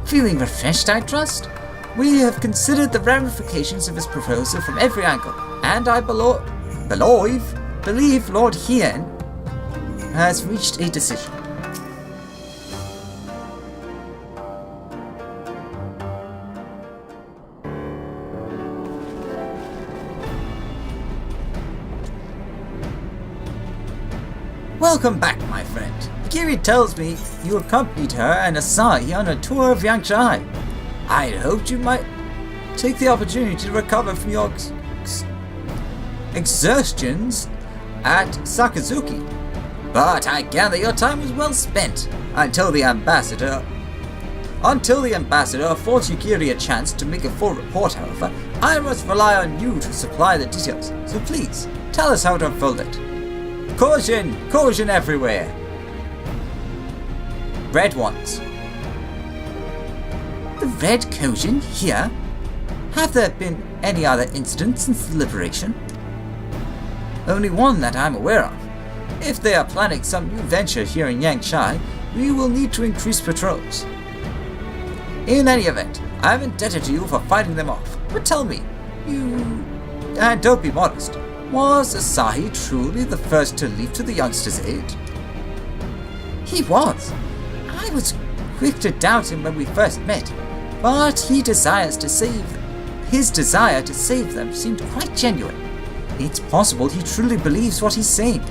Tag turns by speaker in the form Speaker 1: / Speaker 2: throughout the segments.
Speaker 1: Feeling refreshed, I trust? We have considered the ramifications of his proposal from every angle, and I believe Lord Hien has reached a decision. Welcome back, my friend. Kiri tells me you accompanied her and Asahi on a tour of Yangshan. I had hoped you might take the opportunity to recover from your exertions at Sakazuki. But I gather your time was well spent until the ambassador affords Yukiri a chance to make a full report. However, I must rely on you to supply the details, so please tell us how to unfold it. Caution everywhere. Red ones. The Red Kojin here? Have there been any other incidents since the liberation? Only one that I'm aware of. If they are planning some new venture here in Yangshan, we will need to increase patrols. In any event, I am indebted to you for fighting them off. But tell me, and don't be modest, was Asahi truly the first to leap to the youngster's aid? He was. I was quick to doubt him when we first met, but his desire to save them seemed quite genuine. It's possible he truly believes what he's saying.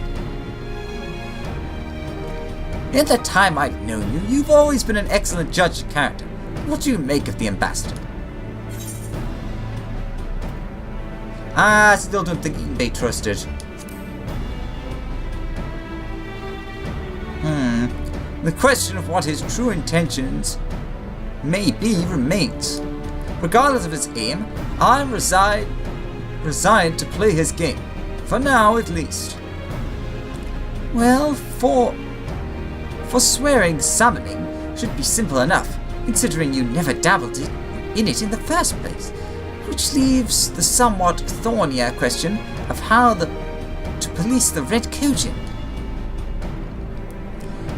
Speaker 1: In the time I've known you, you've always been an excellent judge of character. What do you make of the ambassador? I still don't think he can be trusted. The question of what his true intentions may be remains. Regardless of his aim, I'm resigned to play his game. For now, at least. Well, for swearing summoning should be simple enough, considering you never dabbled in it in the first place. Which leaves the somewhat thornier question of how to police the Red Kojin.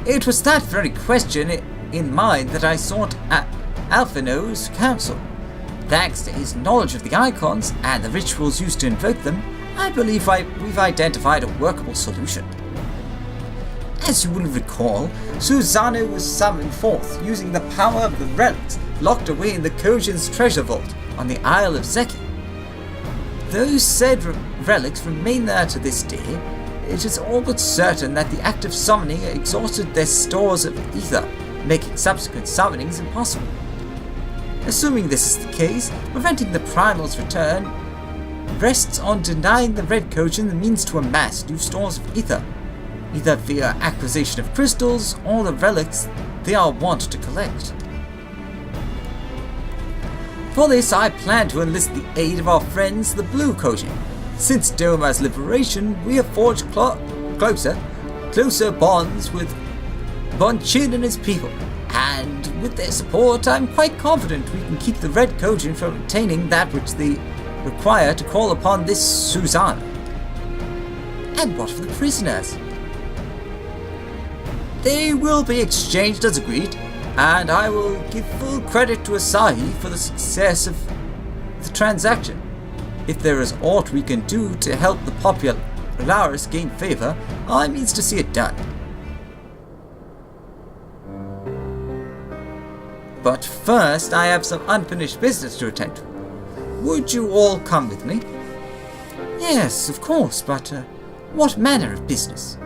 Speaker 1: It was that very question in mind that I sought Alphino's counsel. Thanks to his knowledge of the icons and the rituals used to invoke them, I believe we've identified a workable solution. As you will recall, Susanoo was summoned forth using the power of the relics locked away in the Kojin's treasure vault on the Isle of Zeki. Those said relics remain there to this day. It is all but certain that the act of summoning exhausted their stores of ether, making subsequent summonings impossible. Assuming this is the case, preventing the primal's return rests on denying the Red Kojin the means to amass new stores of ether, either via acquisition of crystals or the relics they are wont to collect. For this, I plan to enlist the aid of our friends, the Blue Kojin. Since Doma's liberation, we have forged closer bonds with Bonchin and his people, and with their support, I'm quite confident we can keep the Red Kojin from obtaining that which they require to call upon this Susanoo. And what of the prisoners? They will be exchanged as agreed, and I will give full credit to Asahi for the success of the transaction. If there is aught we can do to help the popularis gain favor, I means to see it done. But first, I have some unfinished business to attend to. Would you all come with me? Yes, of course, but what manner of business?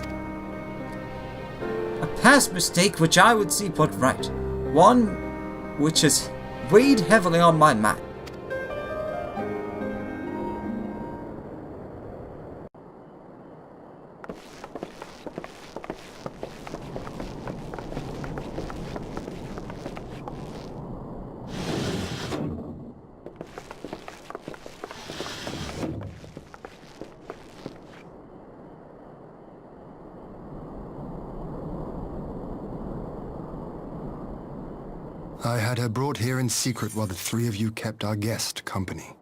Speaker 1: A past mistake which I would see put right. One which has weighed heavily on my mind.
Speaker 2: I had her brought here in secret while the three of you kept our guest company.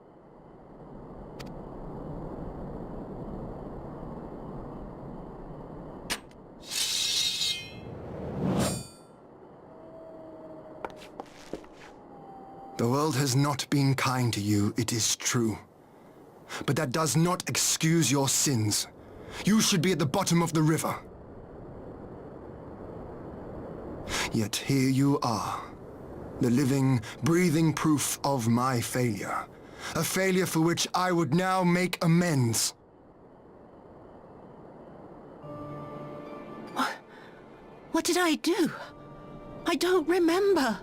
Speaker 2: The world has not been kind to you, it is true. But that does not excuse your sins. You should be at the bottom of the river. Yet here you are, the living, breathing proof of my failure. A failure for which I would now make amends.
Speaker 3: What did I do? I don't remember.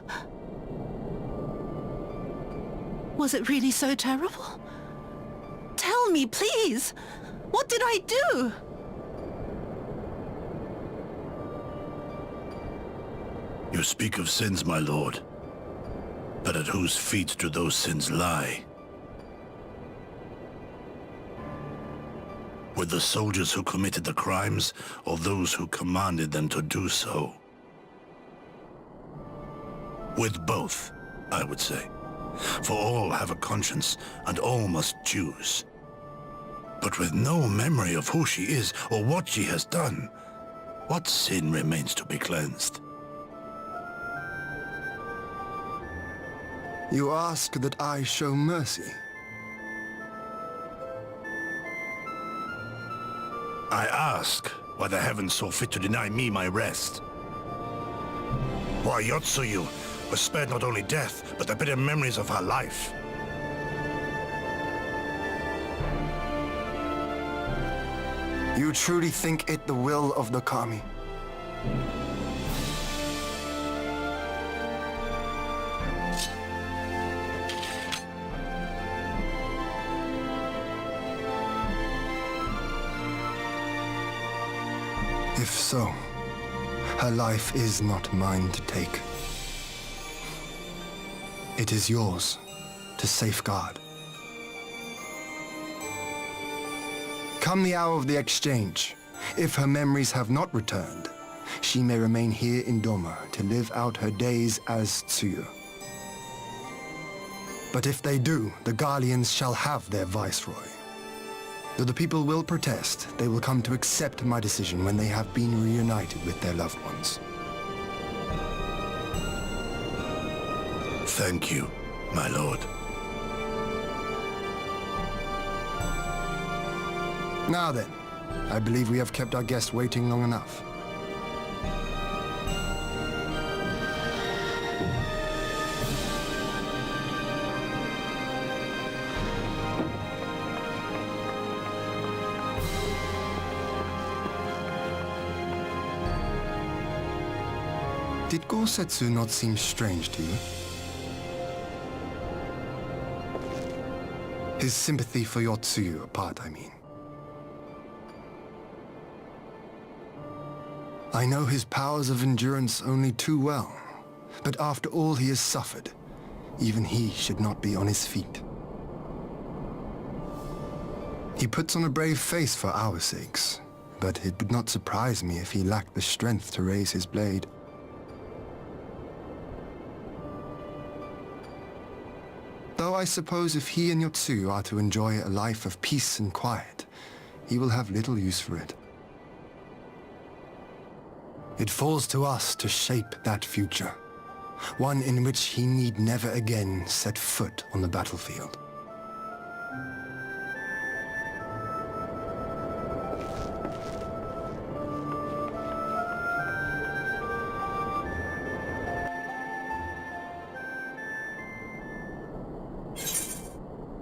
Speaker 3: Was it really so terrible? Tell me, please! What did I do?
Speaker 4: You speak of sins, my lord. But at whose feet do those sins lie? With the soldiers who committed the crimes, or those who commanded them to do so? With both, I would say. For all have a conscience, and all must choose. But with no memory of who she is, or what she has done, what sin remains to be cleansed?
Speaker 2: You ask that I show mercy.
Speaker 4: I ask why the heavens saw fit to deny me my rest. Why Yotsuyu was spared not only death, but the bitter memories of her life.
Speaker 2: You truly think it the will of the Kami? If so, her life is not mine to take. It is yours to safeguard. Come the hour of the exchange, if her memories have not returned, she may remain here in Doma to live out her days as Tsuyu. But if they do, the Guardians shall have their viceroy. Though the people will protest, they will come to accept my decision when they have been reunited with their loved ones.
Speaker 4: Thank you, my lord.
Speaker 2: Now then, I believe we have kept our guest waiting long enough. Did Gosetsu not seem strange to you? His sympathy for Yotsuyu apart, I mean. I know his powers of endurance only too well, but after all he has suffered, even he should not be on his feet. He puts on a brave face for our sakes, but it would not surprise me if he lacked the strength to raise his blade. Though I suppose if he and Yotsuyu are to enjoy a life of peace and quiet, he will have little use for it. It falls to us to shape that future, one in which he need never again set foot on the battlefield.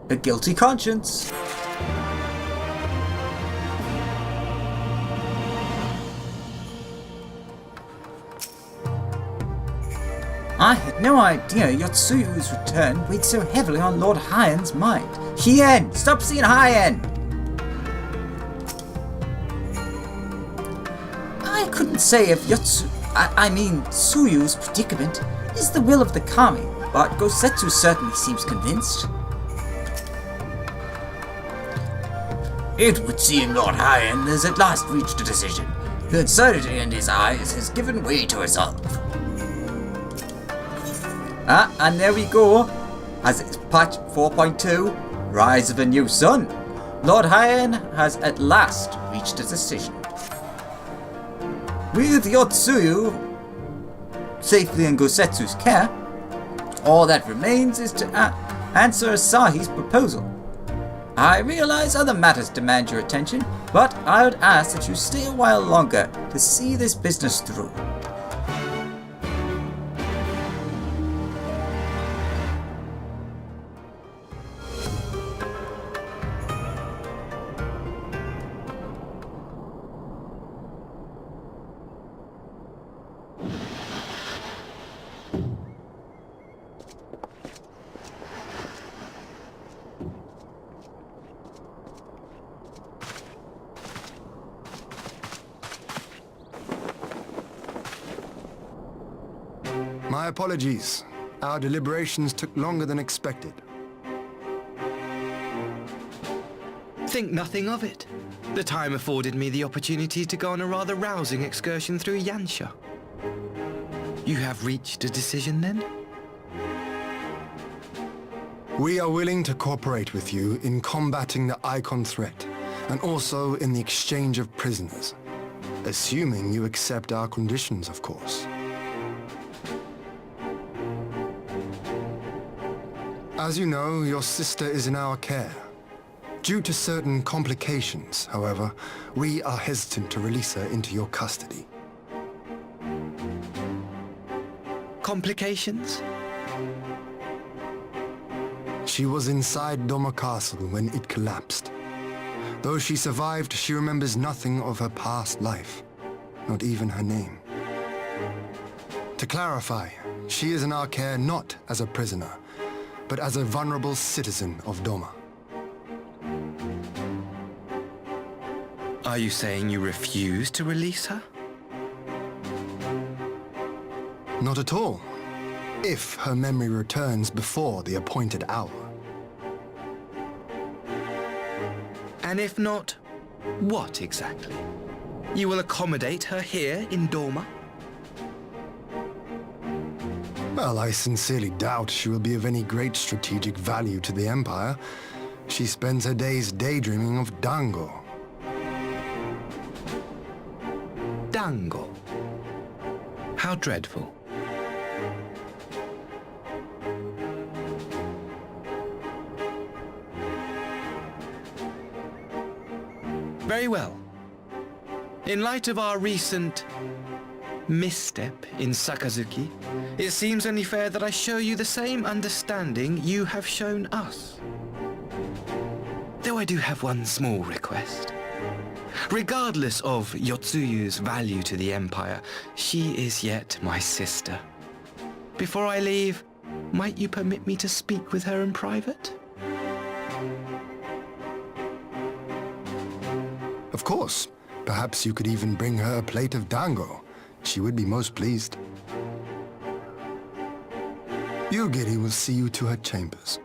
Speaker 1: A guilty conscience. I had no idea Yotsuyu's return weighed so heavily on Lord Hyen's mind. Hien! Stop seeing Hyen! I couldn't say if Tsuyu's predicament is the will of the Kami, but Gosetsu certainly seems convinced. It would seem Lord Hyen has at last reached a decision. The absurdity in his eyes has given way to resolve. And there we go. As it's patch 4.2, Rise of a New Sun. Lord Hyen has at last reached a decision. With Yotsuyu safely in Gosetsu's care, All that remains is to answer Asahi's proposal. I realize other matters demand your attention, but I would ask that you stay a while longer to see this business through.
Speaker 2: My apologies. Our deliberations took longer than expected.
Speaker 5: Think nothing of it. The time afforded me the opportunity to go on a rather rousing excursion through Yansha. You have reached a decision then?
Speaker 2: We are willing to cooperate with you in combating the Icon threat, and also in the exchange of prisoners. Assuming you accept our conditions, of course. As you know, your sister is in our care. Due to certain complications, however, we are hesitant to release her into your custody.
Speaker 5: Complications?
Speaker 2: She was inside Doma Castle when it collapsed. Though she survived, she remembers nothing of her past life, not even her name. To clarify, she is in our care not as a prisoner, but as a vulnerable citizen of Doma.
Speaker 5: Are you saying you refuse to release her?
Speaker 2: Not at all. If her memory returns before the appointed hour.
Speaker 5: And if not, what exactly? You will accommodate her here in Doma?
Speaker 2: Well, I sincerely doubt she will be of any great strategic value to the Empire. She spends her days daydreaming of Dango.
Speaker 5: Dango. How dreadful. Very well. In light of our recent misstep in Sakazuki, it seems only fair that I show you the same understanding you have shown us. Though I do have one small request. Regardless of Yotsuyu's value to the Empire, she is yet my sister. Before I leave, might you permit me to speak with her in private?
Speaker 2: Of course. Perhaps you could even bring her a plate of dango. She would be most pleased. Yugiri will see you to her chambers.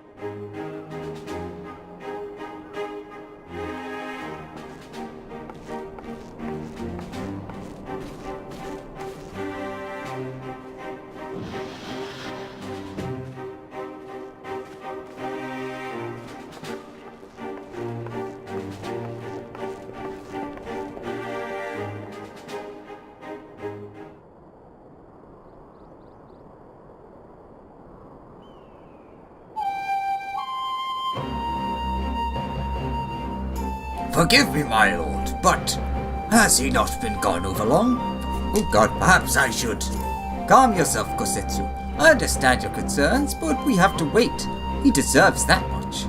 Speaker 1: Forgive me, my lord, but has he not been gone over long? Oh God, perhaps I should. Calm yourself, Kosetsu. I understand your concerns, but we have to wait. He deserves that much.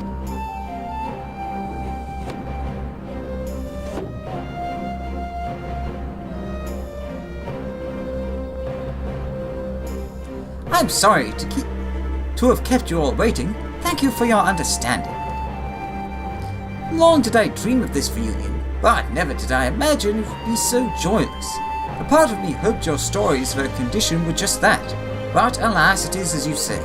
Speaker 1: I'm sorry to have kept you all waiting. Thank you for your understanding. Long did I dream of this reunion, but never did I imagine it would be so joyless. A part of me hoped your stories of her condition were just that, but alas, it is as you say.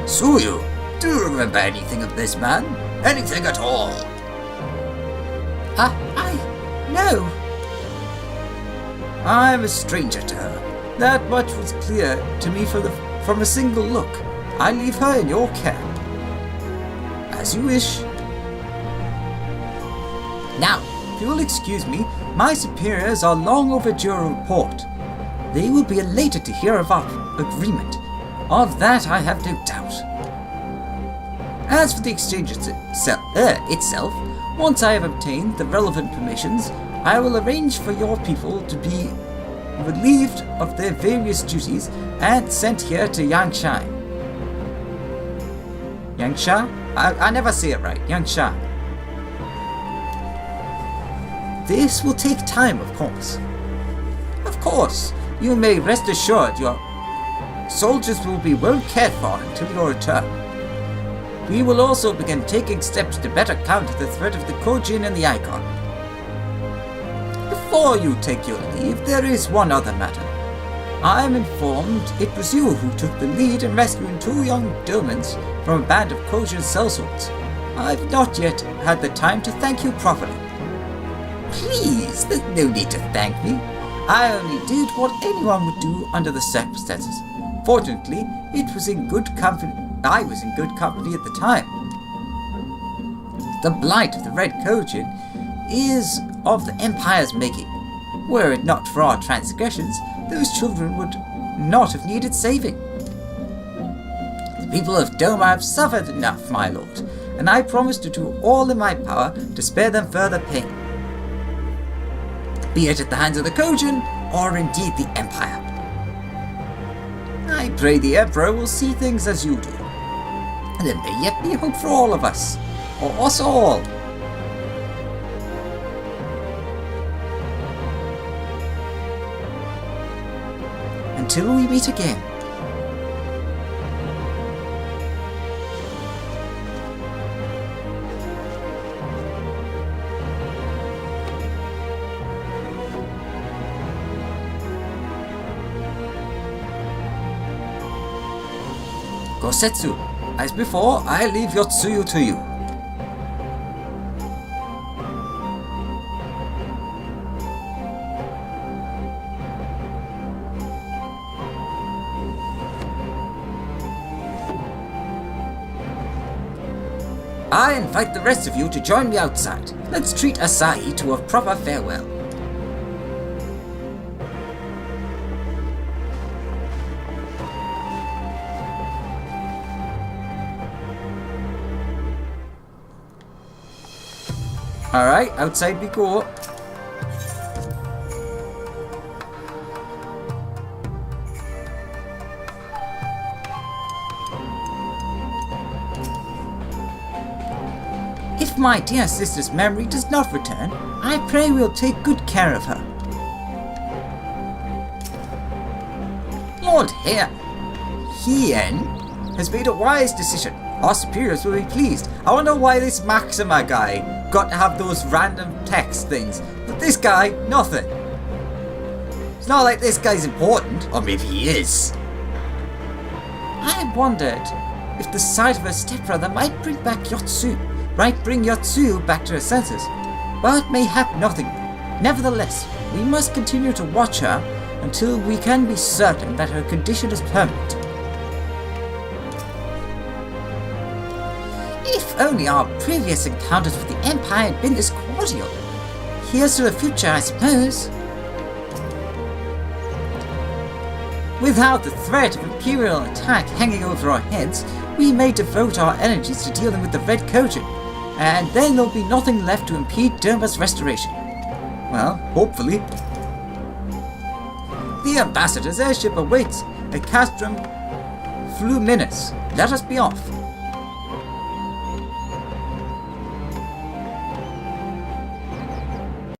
Speaker 1: Suyu, do you remember anything of this man? Anything at all? No. I'm a stranger to her. That much was clear to me from a single look. I leave her in your care. As you wish. Now, if you will excuse me, my superiors are long overdue a report. They will be elated to hear of our agreement. Of that I have no doubt. As for the exchange itself, once I have obtained the relevant permissions, I will arrange for your people to be relieved of their various duties and sent here to Yangsha. Yangsha? I never say it right. Yangsha. This will take time, of course. Of course, you may rest assured your soldiers will be well cared for until your return. We will also begin taking steps to better counter the threat of the Kojin and the Icon. Before you take your leave, there is one other matter. I am informed it was you who took the lead in rescuing 2 young Domans from a band of Kojin sellswords. I've not yet had the time to thank you properly. Please, there's no need to thank me. I only did what anyone would do under the circumstances. Fortunately, it was in good company. I was in good company at the time. The blight of the Red Kojin is of the Empire's making. Were it not for our transgressions, those children would not have needed saving. The people of Doma have suffered enough, my lord, and I promise to do all in my power to spare them further pain, be it at the hands of the Kojin or indeed the Empire. I pray the Emperor will see things as you do, and there may yet be hope for all of us, or us all. Until we meet again. Gosetsu, as before, I leave Yotsuyu to you. I invite the rest of you to join me outside. Let's treat Asahi to a proper farewell. Alright, outside we go. If my dear sister's memory does not return, I pray we'll take good care of her. Lord Hien has made a wise decision. Our superiors will be pleased. I wonder why this Maxima guy got to have those random text things, but this guy, nothing. It's not like this guy's important, or maybe he is. I wondered if the sight of her stepbrother might bring Yotsuyu back to her senses, but mayhap nothing. Nevertheless, we must continue to watch her until we can be certain that her condition is permanent. If only our previous encounters with the Empire had been this cordial. Here's to the future, I suppose. Without the threat of Imperial attack hanging over our heads, we may devote our energies to dealing with the Red Kojin, and then there'll be nothing left to impede Derma's restoration. Well, hopefully. The Ambassador's airship awaits at Castrum Fluminus. Let us be off.